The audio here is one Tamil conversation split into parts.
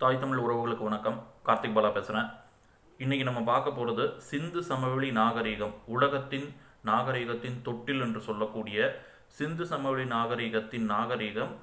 தாய் தமிழ் உறவுகளுக்கு வணக்கம். கார்த்திக் பாலா பேசுகிறேன். இன்றைக்கி நம்ம பார்க்க போகிறது சிந்து சமவெளி நாகரிகம், உலகத்தின் நாகரிகத்தின் தொட்டில் என்று சொல்லக்கூடிய சிந்து சமவெளி நாகரிகம்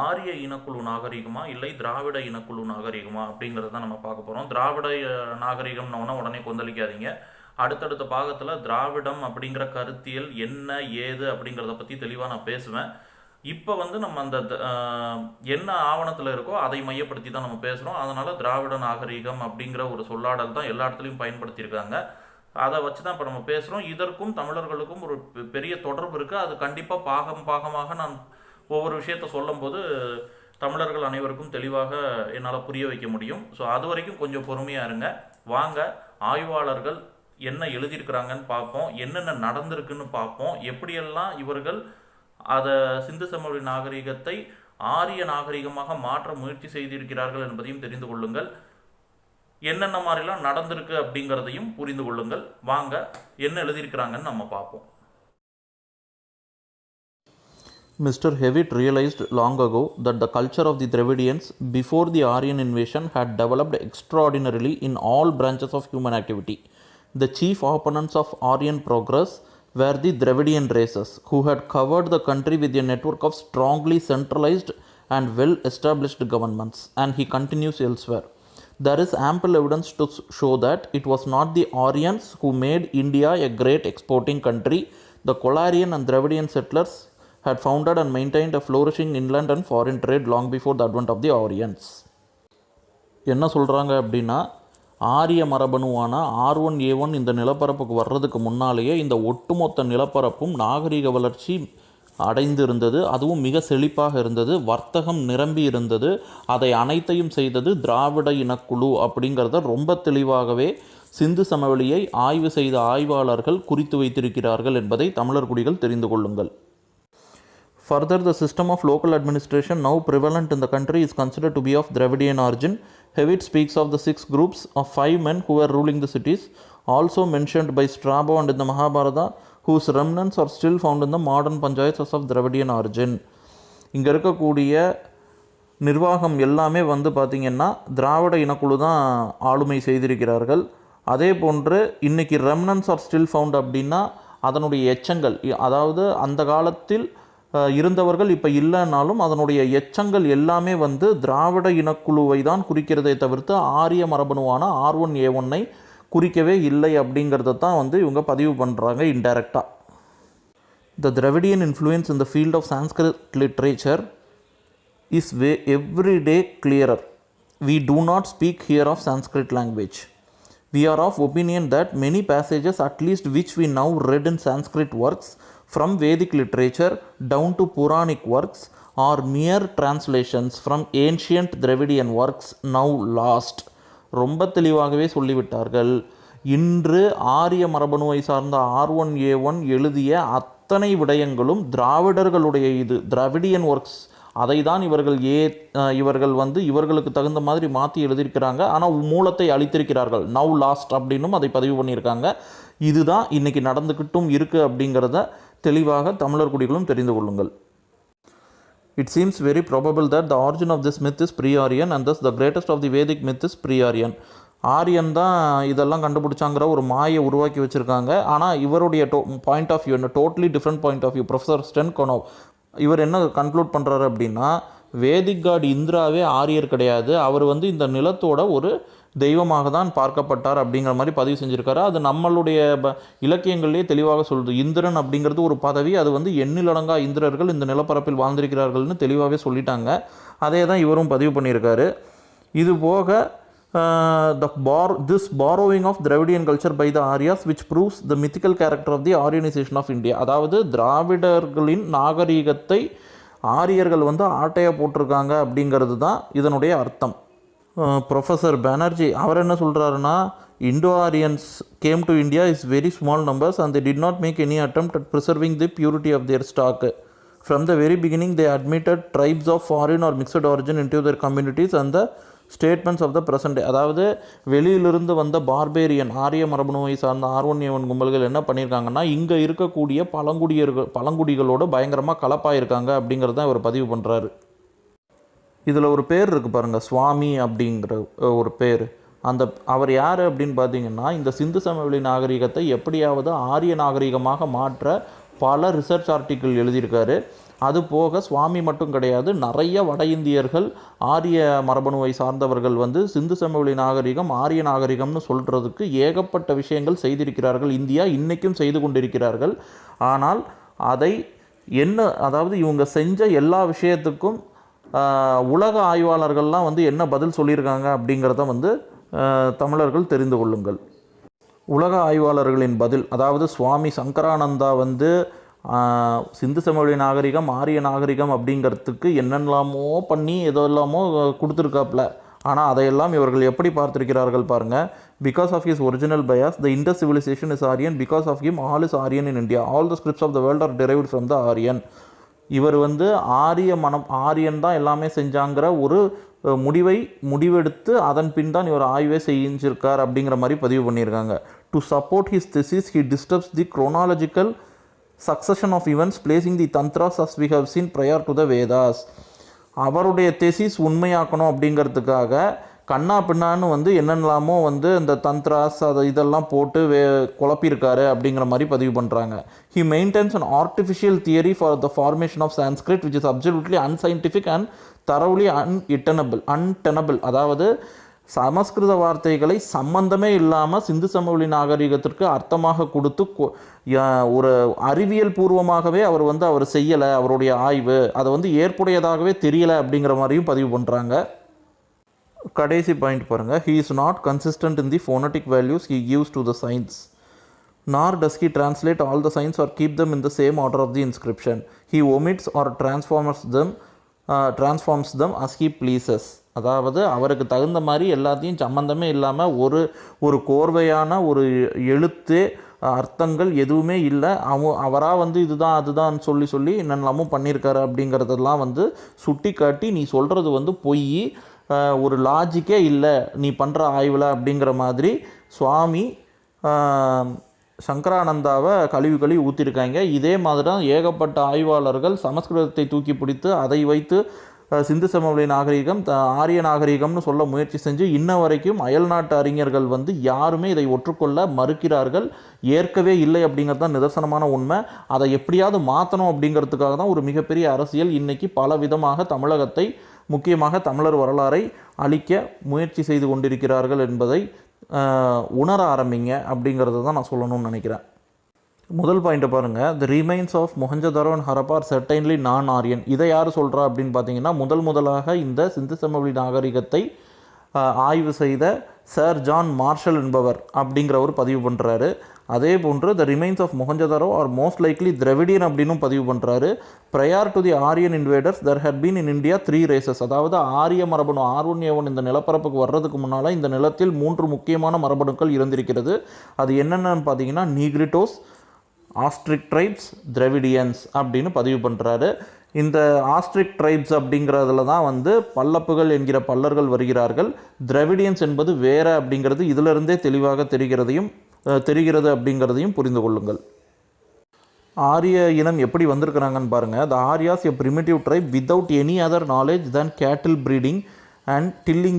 ஆரிய இனக்குழு நாகரிகமா இல்லை திராவிட இனக்குழு நாகரிகமா அப்படிங்கிறத தான் நம்ம பார்க்க போகிறோம். திராவிட நாகரிகம்னோன்னா உடனே கொந்தளிக்காதீங்க. அடுத்தடுத்த பாகத்தில் திராவிடம் அப்படிங்கிற கருத்தியல் என்ன ஏது அப்படிங்கிறத பற்றி தெளிவாக நான் பேசுவேன். இப்போ நம்ம அந்த என்ன ஆவணத்தில் இருக்கோ அதை மையப்படுத்தி தான் நம்ம பேசுகிறோம். அதனால் திராவிட நாகரிகம் அப்படிங்கிற ஒரு சொல்லாடல் தான் எல்லா இடத்துலையும் பயன்படுத்தியிருக்காங்க. அதை வச்சு தான் இப்போ நம்ம பேசுகிறோம். இதற்கும் தமிழர்களுக்கும் ஒரு பெரிய தொடர்பு இருக்குது. அது கண்டிப்பாக பாகமாக நான் ஒவ்வொரு விஷயத்த சொல்லும்போது தமிழர்கள் அனைவருக்கும் தெளிவாக என்னால் புரிய வைக்க முடியும். ஸோ அது வரைக்கும் கொஞ்சம் பொறுமையாக இருங்க. வாங்க, ஆய்வாளர்கள் என்ன எழுதியிருக்கிறாங்கன்னு பார்ப்போம், என்னென்ன நடந்திருக்குன்னு பார்ப்போம், எப்படியெல்லாம் இவர்கள் அதை சிந்து சமவெளி நாகரிகத்தை ஆரிய நாகரிகமாக மாற்ற முயற்சி செய்திருக்கிறார்கள் என்பதையும் தெரிந்து கொள்ளுங்கள். என்னென்ன மாதிரிலாம் நடந்திருக்கு அப்படிங்கிறதையும் புரிந்து கொள்ளுங்கள். வாங்க, என்ன எழுதியிருக்கிறாங்கன்னு நம்ம பார்ப்போம். Mr. Hewitt realized long ago that the culture of the Dravidians before the Aryan invasion had developed extraordinarily in all branches of human activity. The chief opponents of Aryan progress were the Dravidian races, who had covered the country with a network of strongly centralized and well-established governments, and he continues elsewhere. There is ample evidence to show that it was not the Aryans who made India a great exporting country. The Kolarian and Dravidian settlers had founded and maintained a flourishing inland and foreign trade long before the advent of the Aryans. என்ன சொல்கிறாங்க அப்படின்னா, ஆரிய மரபணுவான R1A1 இந்த நிலப்பரப்புக்கு வர்றதுக்கு முன்னாலேயே இந்த ஒட்டுமொத்த நிலப்பரப்பும் நாகரிக வளர்ச்சி அடைந்திருந்தது. அதுவும் மிக செழிப்பாக இருந்தது. வர்த்தகம் நிரம்பி இருந்தது. அதை அனைத்தையும் செய்தது திராவிட இனக்குழு அப்படிங்கிறத ரொம்ப தெளிவாகவே சிந்து சமவெளியை ஆய்வு செய்த ஆய்வாளர்கள் குறித்து வைத்திருக்கிறார்கள் என்பதை தமிழர் குடிகள் தெரிந்து கொள்ளுங்கள். Further, the system of local administration now prevalent in the country is considered to be of Dravidian origin. Hewitt speaks of the 6 groups of 5 men who were ruling the cities, also mentioned by Strabo and in the Mahabharata, whose remnants are still found in the modern panchayats as of Dravidian origin. இங்கே இருக்கக்கூடிய நிர்வாகம் எல்லாமே பார்த்திங்கன்னா திராவிட இனக்குழு தான் ஆளுமை செய்திருக்கிறார்கள். அதே போன்று இன்றைக்கி ரெம்னன்ஸ் ஆர் ஸ்டில் ஃபவுண்ட் அப்படின்னா அதனுடைய எச்சங்கள், அதாவது அந்த காலத்தில் இருந்தவர்கள் இப்போ இல்லைனாலும் அதனுடைய எச்சங்கள் எல்லாமே திராவிட இனக்குழுவை தான் குறிக்கிறதை தவிர்த்து ஆரிய மரபணுவான R1A1 குறிக்கவே இல்லை அப்படிங்கிறத தான் இவங்க பதிவு பண்ணுறாங்க இன்டைரக்டாக. The Dravidian influence in the field of Sanskrit literature is every day clearer. We do not speak here of Sanskrit language. We are of opinion that many passages, at least which we now read in Sanskrit works, from Vedic literature down to Puranic works, are mere translations from ancient Dravidian works now lost. ரொம்ப தெளிவாகவே சொல்லிவிட்டார்கள். இன்று ஆரிய மரபணுவை சார்ந்த R1A1 எழுதிய அத்தனை விடயங்களும் திராவிடர்களுடைய திராவிடியன் ஒர்க்ஸ். அதை தான் இவர்கள் இவர்களுக்கு தகுந்த மாதிரி மாற்றி எழுதியிருக்கிறாங்க. ஆனால் மூலத்தை அழித்திருக்கிறார்கள். நவ் லாஸ்ட் அப்படின்னும் அதை பதிவு பண்ணியிருக்காங்க. இதுதான் இன்றைக்கி நடந்துக்கிட்டும் இருக்குது அப்படிங்கிறத தெளிவாக தமிழர் குடிகளும் தெரிந்து கொள்ளுங்கள். It seems very probable that the origin of this myth is pre-Aryan and thus the greatest of the Vedic myth is pre-Aryan. Aryan தான் இதெல்லாம் கண்டுபிடிச்சாங்கிற ஒரு மாயை உருவாக்கி வச்சுருக்காங்க. ஆனால் இவருடைய பாயிண்ட் ஆஃப் வியூ என்ன, totally different point of view. Professor Sten Konow இவர் என்ன கன்க்ளூட் பண்ணுறாரு அப்படின்னா, வேதிக் காட் இந்திராவே ஆரியர் கிடையாது, அவர் இந்த நிலத்தோட ஒரு தெய்வமாக தான் பார்க்கப்பட்டார் அப்படிங்கிற மாதிரி பதிவு செஞ்சுருக்காரு. அது நம்மளுடைய இலக்கியங்கள்லேயே தெளிவாக சொல்லுது. இந்திரன் அப்படிங்கிறது ஒரு பதவி. அது எண்ணிலடங்கா இந்திரர்கள் இந்த நிலப்பரப்பில் வாழ்ந்திருக்கிறார்கள்னு தெளிவாகவே சொல்லிட்டாங்க. அதே தான் இவரும் பதிவு பண்ணியிருக்காரு. இது போக this borrowing of Dravidian culture by the Aryas which proves the mythical character of the Aryanization of India. அதாவது திராவிடர்களின் நாகரீகத்தை ஆரியர்கள் ஆட்டையாக போட்டிருக்காங்க அப்படிங்கிறது தான் இதனுடைய அர்த்தம். ப்ரொஃபஸர் பானர்ஜி அவர் என்ன சொல்கிறாருன்னா, Indo Aryans came to India is very small numbers and they did not make any attempt at preserving the purity of their stock. From the very beginning they admitted tribes of foreign or mixed origin into their communities and the statements of the present day. அதாவது வெளியிலிருந்து வந்த பார்பேரியன் ஆரிய மரபணுவை சார்ந்த R1A1 கும்பல்கள் என்ன பண்ணியிருக்காங்கன்னா, இங்கே இருக்கக்கூடிய பழங்குடிகளோடு பயங்கரமாக கலப்பாயிருக்காங்க அப்படிங்கிறத இவர் பதிவு பண்ணுறாரு. இதில் ஒரு பேர் இருக்குது பாருங்கள், சுவாமி அப்படிங்கிற ஒரு பேர். அவர் யார் அப்படின்னு பார்த்தீங்கன்னா, இந்த சிந்து சமவெளி நாகரிகத்தை எப்படியாவது ஆரிய நாகரிகமாக மாற்ற பல ரிசர்ச் ஆர்டிக்கிள் எழுதியிருக்காரு. அது போக சுவாமி மட்டும் கிடையாது, நிறைய வட இந்தியர்கள் ஆரிய மரபணுவை சார்ந்தவர்கள் சிந்து சமவெளி நாகரிகம் ஆரிய நாகரிகம்னு சொல்கிறதுக்கு ஏகப்பட்ட விஷயங்கள் செய்திருக்கிறார்கள். இந்தியா இன்றைக்கும் செய்து கொண்டிருக்கிறார்கள். ஆனால் அதை அதாவது இவங்க செஞ்ச எல்லா விஷயத்துக்கும் உலக ஆய்வாளர்கள்லாம் என்ன பதில் சொல்லியிருக்காங்க அப்படிங்கிறத தமிழர்கள் தெரிந்து கொள்ளுங்கள். உலக ஆய்வாளர்களின் பதில், அதாவது சுவாமி சங்கரானந்தா சிந்து சமவெளி நாகரிகம் ஆரிய நாகரிகம் அப்படிங்கிறதுக்கு என்னெல்லாமோ பண்ணி எதெல்லாமோ கொடுத்துருக்காப்புல. ஆனால் அதையெல்லாம் இவர்கள் எப்படி பார்த்திருக்கிறார்கள் பாருங்கள். Because of his original bias the Indus civilisation is Aryan, because of him all is Aryan in India, all the scripts of the world are derived from the Aryan. இவர் ஆரியன் தான் எல்லாமே செஞ்சாங்கிற ஒரு முடிவெடுத்து அதன் பின் தான் இவர் ஆய்வே செஞ்சிருக்கார் அப்படிங்கிற மாதிரி பதிவு பண்ணியிருக்காங்க. To support his thesis he disturbs the chronological succession of events placing the tantras as we have seen prior to the Vedas. அவருடைய thesis உண்மையாக்கணும் அப்படிங்கிறதுக்காக கண்ணா பின்னான்னு என்னென்னலாமோ இந்த தந்த்ராஸ் இதெல்லாம் போட்டு குழப்பியிருக்காரு அப்படிங்கிற மாதிரி பதிவு பண்ணுறாங்க. He maintains an artificial theory for the formation of Sanskrit which is absolutely unscientific and thoroughly untenable. அதாவது சமஸ்கிருத வார்த்தைகளை சம்பந்தமே இல்லாமல் சிந்து சமவெளி நாகரிகத்திற்கு அர்த்தமாக கொடுத்து ஒரு அறிவியல் பூர்வமாகவே அவர் அவர் செய்யலை. அவருடைய ஆய்வு அதை ஏற்புடையதாகவே தெரியலை அப்படிங்கிற மாதிரியும் பதிவு பண்ணுறாங்க. கடைசி பாயிண்ட் பாருங்கள். he is not consistent in the phonetic values he gives to the signs, nor does he translate all the signs or keep them in the same order of the inscription. He omits or transforms them as he pleases. அதாவது அவருக்கு தகுந்த மாதிரி எல்லாத்தையும் சம்பந்தமே இல்லாமல் ஒரு கோர்வையான ஒரு எழுத்து அர்த்தங்கள் எதுவுமே இல்லை. அவராக இதுதான் அதுதான் சொல்லி என்னென்னலாமும் பண்ணியிருக்காரு அப்படிங்கிறதெல்லாம் சுட்டி காட்டி நீ சொல்கிறது பொய், ஒரு லாஜிக்கே இல்லை நீ பண்ணுற ஆய்வில் அப்படிங்கிற மாதிரி சுவாமி சங்கரானந்தாவை கழுவி ஊற்றிருக்காங்க. இதே மாதிரி தான் ஏகப்பட்ட ஆய்வாளர்கள் சமஸ்கிருதத்தை தூக்கி பிடித்து அதை வைத்து சிந்து சமவெளி நாகரிகம் ஆரிய நாகரிகம்னு சொல்ல முயற்சி செஞ்சு இன்ன வரைக்கும் அயல்நாட்டு அறிஞர்கள் யாருமே இதை ஒற்றுக்கொள்ள மறுக்கிறார்கள், ஏற்கவே இல்லை அப்படிங்கிறது தான் நிதர்சனமான உண்மை. அதை எப்படியாவது மாற்றணும் அப்படிங்கிறதுக்காக தான் ஒரு மிகப்பெரிய அரசியல் இன்றைக்கி பல விதமாக தமிழகத்தை, முக்கியமாக தமிழர் வரலாறை அழிக்க முயற்சி செய்து கொண்டிருக்கிறார்கள் என்பதை உணர ஆரம்பிங்க அப்படிங்கிறத தான் நான் சொல்லணும்னு நினைக்கிறேன். முதல் பாயிண்ட்டை பாருங்கள். The remains of Mohenjodaro and Harappa are certainly non Aryan. இதை யார் சொல்கிறா அப்படின்னு பார்த்தீங்கன்னா, முதலாக இந்த சிந்து சமவெளி நாகரிகத்தை ஆய்வு செய்த சர் ஜான் மார்ஷல் என்பவர் அப்படிங்கிறவர் பதிவு பண்ணுறாரு. அதே போன்று the remains of Mohenjodaro are most likely Dravidian அப்படின்னும் பதிவு பண்ணுறாரு. Prior to the Aryan invaders there had been in India 3 races. அதாவது ஆரிய மரபணு R1A1 இந்த நிலப்பரப்புக்கு வர்றதுக்கு முன்னால் இந்த நிலத்தில் 3 முக்கியமான மரபணுக்கள் இருந்திருக்கிறது. அது என்னென்னு பார்த்தீங்கன்னா, நீக்ரிட்டோஸ், ஆஸ்ட்ரிக் ட்ரைப்ஸ், திரவிடியன்ஸ் அப்படின்னு பதிவு பண்ணுறாரு. இந்த ஆஸ்ட்ரிக் ட்ரைப்ஸ் அப்படிங்கிறதுல தான் பல்லப்புகள் என்கிற பல்லர்கள் வருகிறார்கள். திரவிடியன்ஸ் என்பது வேற அப்படிங்கிறது இதிலிருந்தே தெளிவாக தெரிகிறது அப்படிங்கிறதையும் புரிந்து கொள்ளுங்கள். ஆரிய இனம் எப்படி வந்திருக்கிறாங்கன்னு பாருங்கள். The Aryas a primitive tribe without any other knowledge than cattle breeding and tilting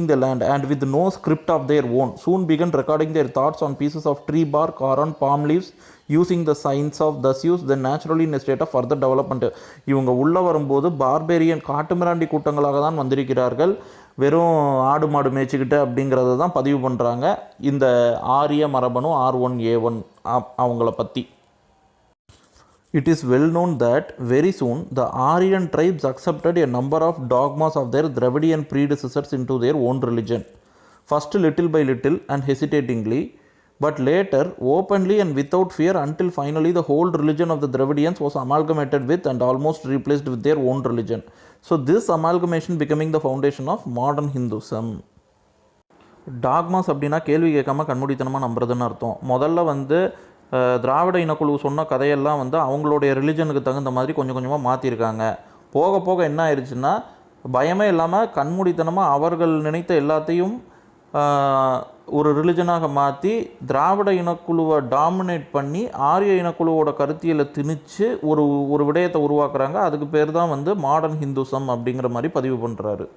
the land and with no script of their own soon began recording their thoughts on pieces of tree bark or on palm leaves using the signs of thus use then naturally in a state of further development. இவங்க உள்ள வரும்போது பார்பேரியன் காட்டுமிராண்டி கூட்டங்களாக தான் வந்திருக்கிறார்கள், வெறும் ஆடு மாடு மேய்ச்சிக்கிட்டு அப்படிங்கிறத தான் பதிவு பண்ணுறாங்க இந்த ஆரிய மரபணு R1A1 அவங்கள பற்றி. It is well known that very soon the Aryan tribes accepted a number of dogmas of their Dravidian predecessors into their own religion. First little by little and hesitatingly, but later openly and without fear until finally the whole religion of the Dravidians was amalgamated with and almost replaced with their own religion. So this amalgamation becoming the foundation of modern Hinduism. Dogmas அப்படின்னா கேள்வி கேட்காம கண்மூடித்தனமாக நம்புறதுன்னு அர்த்தம். முதல்ல திராவிட இனக்குழு சொன்ன கதையெல்லாம் அவங்களுடைய ரிலிஜனுக்கு தகுந்த மாதிரி கொஞ்சம் கொஞ்சமாக மாற்றிருக்காங்க. போக போக என்ன ஆயிடுச்சுன்னா, பயமே இல்லாமல் கண்மூடித்தனமாக அவர்கள் நினைத்த எல்லாத்தையும் ஒரு ரிலிஜனாக மாற்றி திராவிட இனக்குழுவை டாமினேட் பண்ணி ஆரிய இனக்குழுவோட கருத்தியலை திணிச்சு ஒரு விடயத்தை உருவாக்குறாங்க. அதுக்கு பேர் தான் வந்து மாடர்ன் ஹிந்துசம் அப்படிங்கிற மாதிரி பதிவு பண்ணுறாரு.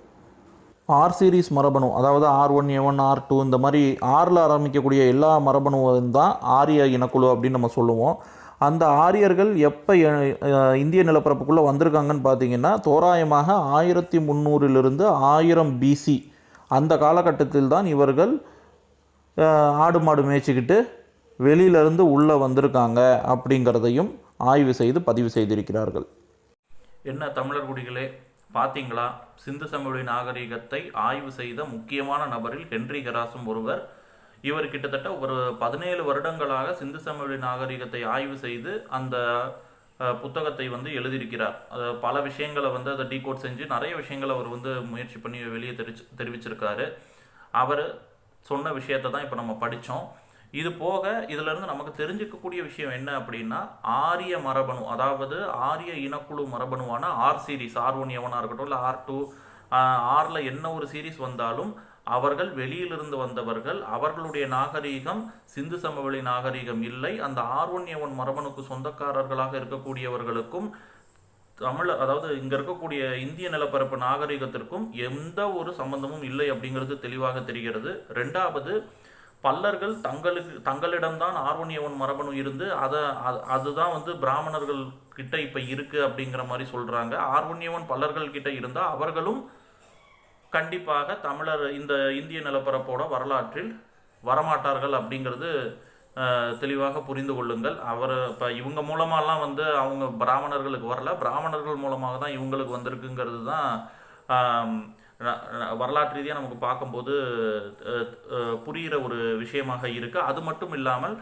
ஆர் சீரீஸ் மரபணு, அதாவது R1, A1, R2 இந்த மாதிரி ஆறில் ஆரம்பிக்கக்கூடிய எல்லா மரபணுவும் தான் ஆரிய இனக்குழு அப்படின்னு நம்ம சொல்லுவோம். அந்த ஆரியர்கள் எப்போ இந்திய நிலப்பரப்புக்குள்ளே வந்திருக்காங்கன்னு பார்த்தீங்கன்னா தோராயமாக 1300 1000 BC அந்த காலகட்டத்தில் தான் இவர்கள் ஆடு மாடு மேய்ச்சிக்கிட்டு வெளியிலேருந்து உள்ளே வந்திருக்காங்க அப்படிங்கிறதையும் ஆய்வு செய்து பதிவு செய்திருக்கிறார்கள். என்ன தமிழர் குடிகளே, பார்த்தீங்களா? சிந்து சமவெளி நாகரிகத்தை ஆய்வு செய்த முக்கியமான நபரில் ஹென்றி ஹெராஸும் ஒருவர். இவர் கிட்டத்தட்ட ஒரு 17 வருடங்களாக சிந்து சமவெளி நாகரிகத்தை ஆய்வு செய்து அந்த புத்தகத்தை வந்து எழுதியிருக்கிறார். பல விஷயங்களை வந்து அதை டீகோட் செஞ்சு நிறைய விஷயங்களை அவர் வந்து முயற்சி பண்ணி வெளியே தெரிவிச்சிருக்காரு. அவர் சொன்ன விஷயத்தை தான் இப்போ நம்ம படித்தோம். இது போக இதிலிருந்து நமக்கு தெரிஞ்சுக்கக்கூடிய விஷயம் என்ன அப்படின்னா, ஆரிய மரபணு, அதாவது ஆரிய இனக்குழு மரபணுவான ஆர் சீரீஸ், R1, A1 இருக்கட்டும், இல்லை R2, ஆரில் என்ன ஒரு சீரீஸ் வந்தாலும் அவர்கள் வெளியிலிருந்து வந்தவர்கள். அவர்களுடைய நாகரீகம் சிந்து சமவெளி நாகரீகம் இல்லை. அந்த R1, A1 மரபணுக்கு சொந்தக்காரர்களாக இருக்கக்கூடியவர்களுக்கும் அதாவது இங்கே இருக்கக்கூடிய இந்திய நிலப்பரப்பு நாகரீகத்திற்கும் எந்த ஒரு சம்பந்தமும் இல்லை அப்படிங்கிறது தெளிவாக தெரிகிறது. ரெண்டாவது, பல்லர்கள் தங்களிடம்தான் R1, A1 மரபணு இருந்து அதுதான் வந்து பிராமணர்கள் கிட்ட இப்போ இருக்குது அப்படிங்கிற மாதிரி சொல்கிறாங்க. R1, A1 பல்லர்கள் கிட்ட இருந்தால் அவர்களும் கண்டிப்பாக தமிழர் இந்த இந்திய நிலப்பரப்போட வரலாற்றில் வரமாட்டார்கள் அப்படிங்கிறது தெளிவாக புரிந்து கொள்ளுங்கள். இப்போ இவங்க மூலமாலாம் வந்து அவங்க பிராமணர்களுக்கு வரல, பிராமணர்கள் மூலமாக தான் இவங்களுக்கு வந்திருக்குங்கிறது தான் வரலாற்று ரீதியாக நமக்கு பார்க்கும்போது புரிகிற ஒரு விஷயமாக இருக்குது. அது மட்டும் இல்லாமல்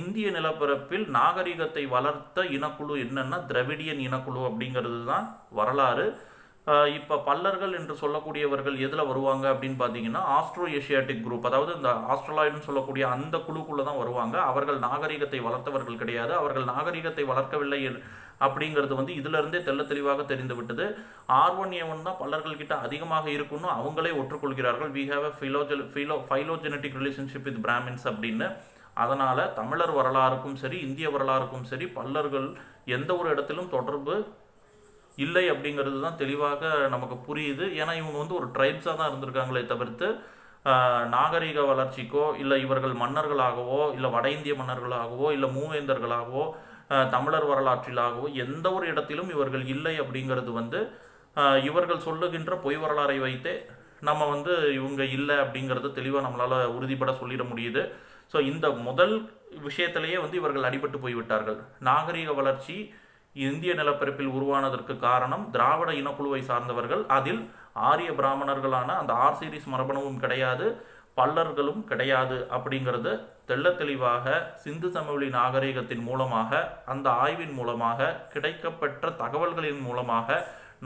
இந்திய நிலப்பரப்பில் நாகரிகத்தை வளர்த்த இனக்குழு என்னன்னா திராவிடியன் இனக்குழு அப்படிங்கிறது தான் வரலாறு. இப்போ பல்லர்கள் என்று சொல்லக்கூடியவர்கள் எதில் வருவாங்க அப்படின்னு பார்த்தீங்கன்னா ஆஸ்ட்ரோ ஏஷியாட்டிக் குரூப், அதாவது இந்த ஆஸ்ட்ரலாய்டுன்னு சொல்லக்கூடிய அந்த குழுக்குள்ளே தான் வருவாங்க. அவர்கள் நாகரிகத்தை வளர்த்தவர்கள் கிடையாது. அவர்கள் நாகரிகத்தை வளர்க்கவில்லை அப்படிங்கிறது வந்து இதிலிருந்தே தெள்ள தெளிவாக தெரிந்து விட்டது. R1, A1 தான் பல்லர்கள்கிட்ட அதிகமாக இருக்குன்னு அவங்களே ஒற்றுக்கொள்கிறார்கள். We have a phylogenetic relationship with Brahmins அப்படின்னு. அதனால் தமிழர் வரலாறுக்கும் சரி இந்திய வரலாறுக்கும் சரி பல்லர்கள் எந்த ஒரு இடத்திலும் தொடர்பு இல்லை அப்படிங்கிறது தான் தெளிவாக நமக்கு புரியுது. ஏன்னா இவங்க வந்து ஒரு ட்ரைப்ஸாக தான் இருந்திருக்காங்களே தவிர்த்து நாகரிக வளர்ச்சிக்கோ இல்லை இவர்கள் மன்னர்களாகவோ இல்லை வட இந்திய மன்னர்களாகவோ இல்லை மூவேந்தர்களாகவோ தமிழர் வரலாற்றிலாகவோ எந்த ஒரு இடத்திலும் இவர்கள் இல்லை அப்படிங்கிறது வந்து இவர்கள் சொல்லுகின்ற பொய் வரலாறை வைத்தே நம்ம வந்து இவங்க இல்லை அப்படிங்கிறது தெளிவாக நம்மளால் உறுதிப்பட சொல்லிட முடியுது. ஸோ இந்த முதல் விஷயத்திலேயே வந்து இவர்கள் அடிபட்டு போய்விட்டார்கள். நாகரிக வளர்ச்சி இந்திய நிலப்பரப்பில் உருவானதற்கு காரணம் திராவிட இனக்குழுவை சார்ந்தவர்கள். அதில் ஆரிய பிராமணர்களான அந்த ஆர் சீரீஸ் மரபணுவும் கிடையாது, பல்லர்களும் கிடையாது அப்படிங்கிறது தெள்ள தெளிவாக சிந்து சமவெளி நாகரிகத்தின் மூலமாக அந்த ஆய்வின் மூலமாக கிடைக்கப்பெற்ற தகவல்களின் மூலமாக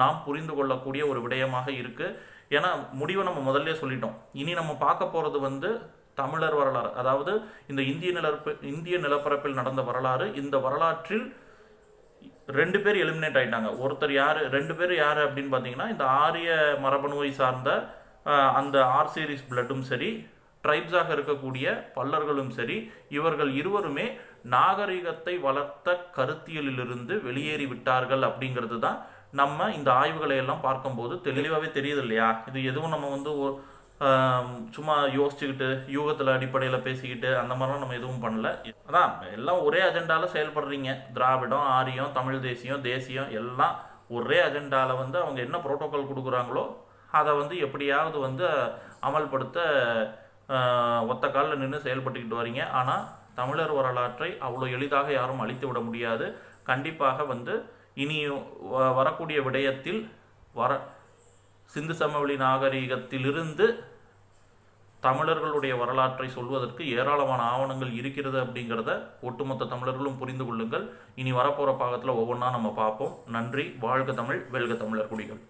நாம் புரிந்து கொள்ளக்கூடிய ஒரு விடயமாக இருக்கு. ஏன்னா முடிவை நம்ம முதல்ல சொல்லிட்டோம். இனி நம்ம பார்க்க போறது வந்து தமிழர் வரலாறு, அதாவது இந்த இந்திய நிலப்பரப்பில் நடந்த வரலாறு. இந்த வரலாற்றில் 2 பேர் எலிமினேட் ஆயிட்டாங்க. ஒருத்தர் யாரு, 2 பேர் யாரு அப்படின்னு பார்த்தீங்கன்னா இந்த ஆரிய மரபணுவை சார்ந்த அந்த ஆர் சீரீஸ் பிளட்டும் சரி ட்ரைப்ஸாக இருக்கக்கூடிய பல்லர்களும் சரி இவர்கள் இருவருமே நாகரிகத்தை வளர்த்த கருத்தியலிலிருந்து வெளியேறி விட்டார்கள் அப்படிங்கிறது தான் நம்ம இந்த ஆய்வுகளை எல்லாம் பார்க்கும்போது தெளிவாகவே தெரியுது இல்லையா? இது எதுவும் நம்ம வந்து சும்மா யோசிச்சுக்கிட்டு யூகத்தில் அடிப்படையில் பேசிக்கிட்டு அந்த மாதிரிலாம் நம்ம எதுவும் பண்ணல. அதான் எல்லாம் ஒரே அஜெண்டாவில் செயல்படுறீங்க. திராவிடம், ஆரியம், தமிழ் தேசியம் எல்லாம் ஒரே அஜெண்டாவில் வந்து அவங்க என்ன புரோட்டோக்கால் கொடுக்குறாங்களோ அதை வந்து எப்படியாவது வந்து அமல்படுத்த ஒத்த காலில் நின்று செயல்பட்டுக்கிட்டு வரீங்க. ஆனால் தமிழர் வரலாற்றை அவ்வளோ எளிதாக யாரும் அழித்து விட முடியாது. கண்டிப்பாக வந்து இனி வரக்கூடிய விடயத்தில் சிந்து சமவெளி நாகரிகத்திலிருந்து தமிழர்களுடைய வரலாற்றை சொல்வதற்கு ஏராளமான ஆவணங்கள் இருக்கிறது அப்படிங்கிறத ஒட்டுமொத்த தமிழர்களும் புரிந்து கொள்ளுங்கள். இனி வரப்போகிற பாகத்தில் ஒவ்வொன்றா நம்ம பார்ப்போம். நன்றி. வாழ்க தமிழ், வெல்க தமிழர் குடிகள்.